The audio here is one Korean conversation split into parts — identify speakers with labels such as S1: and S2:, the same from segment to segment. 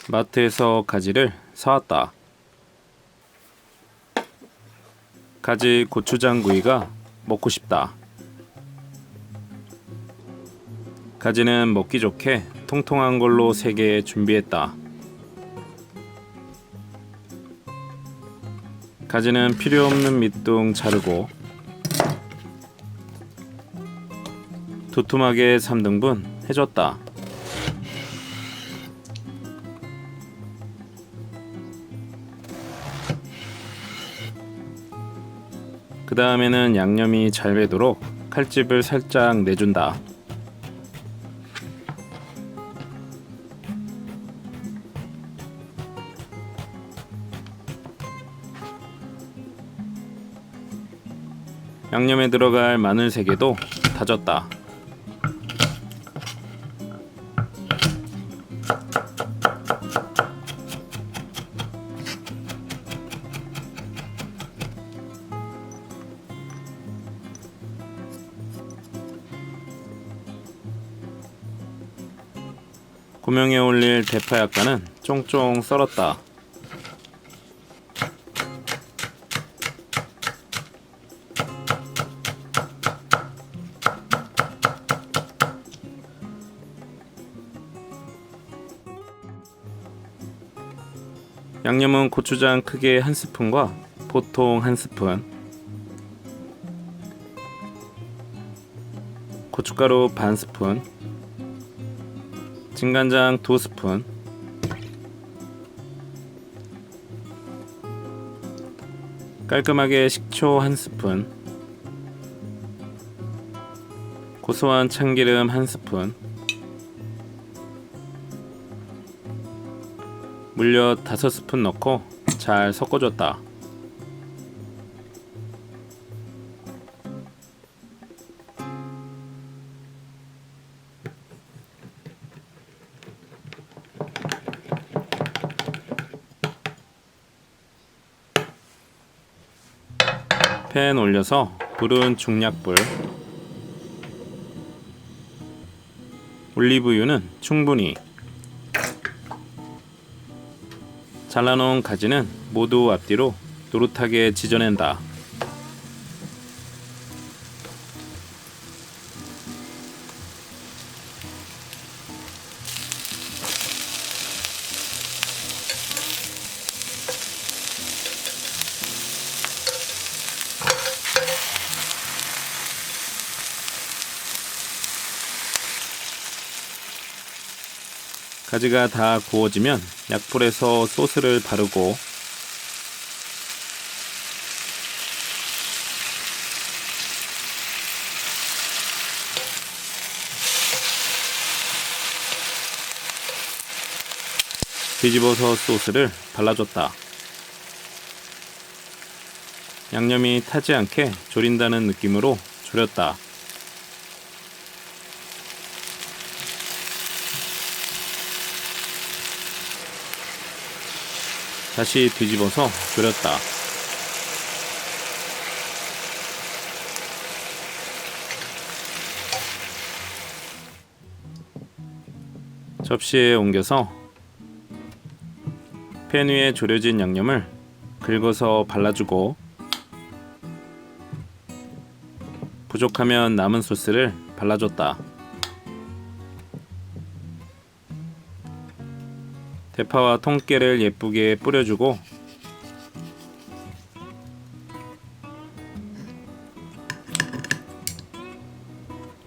S1: 마트에서 가지를 사왔다. 가지 고추장 구이가 먹고 싶다. 가지는 먹기 좋게 통통한 걸로 3개 준비했다. 가지는 필요 없는 밑둥 자르고 두툼하게 3등분 해줬다. 그 다음에는 양념이 잘 배도록 칼집을 살짝 내준다. 양념에 들어갈 마늘 3개도 다졌다. 고명에 올릴 대파 약간은 쫑쫑 썰었다. 양념은 고추장 크게 1스푼과 보통 1스푼, 고춧가루 반 스푼, 진간장 2스푼, 깔끔하게 식초 1스푼, 고소한 참기름 1스푼, 물엿 5스푼 넣고 잘 섞어줬다. 팬 올려서 불은 중약불, 올리브유는 충분히, 잘라놓은 가지는 모두 앞뒤로 노릇하게 지져낸다. 가지가 다 구워지면 약불에서 소스를 바르고 뒤집어서 소스를 발라줬다. 양념이 타지 않게 졸인다는 느낌으로 졸였다. 다시 뒤집어서 졸였다. 접시에 옮겨서 팬 위에 졸여진 양념을 긁어서 발라주고 부족하면 남은 소스를 발라줬다. 대파와 통깨를 예쁘게 뿌려주고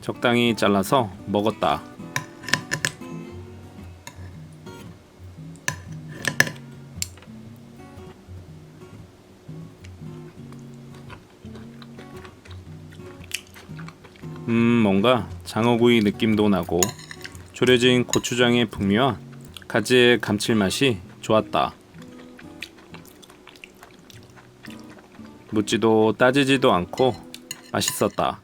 S1: 적당히 잘라서 먹었다. 뭔가 장어구이 느낌도 나고 졸여진 고추장의 풍미와 가지의 감칠맛이 좋았다. 묻지도 따지지도 않고 맛있었다.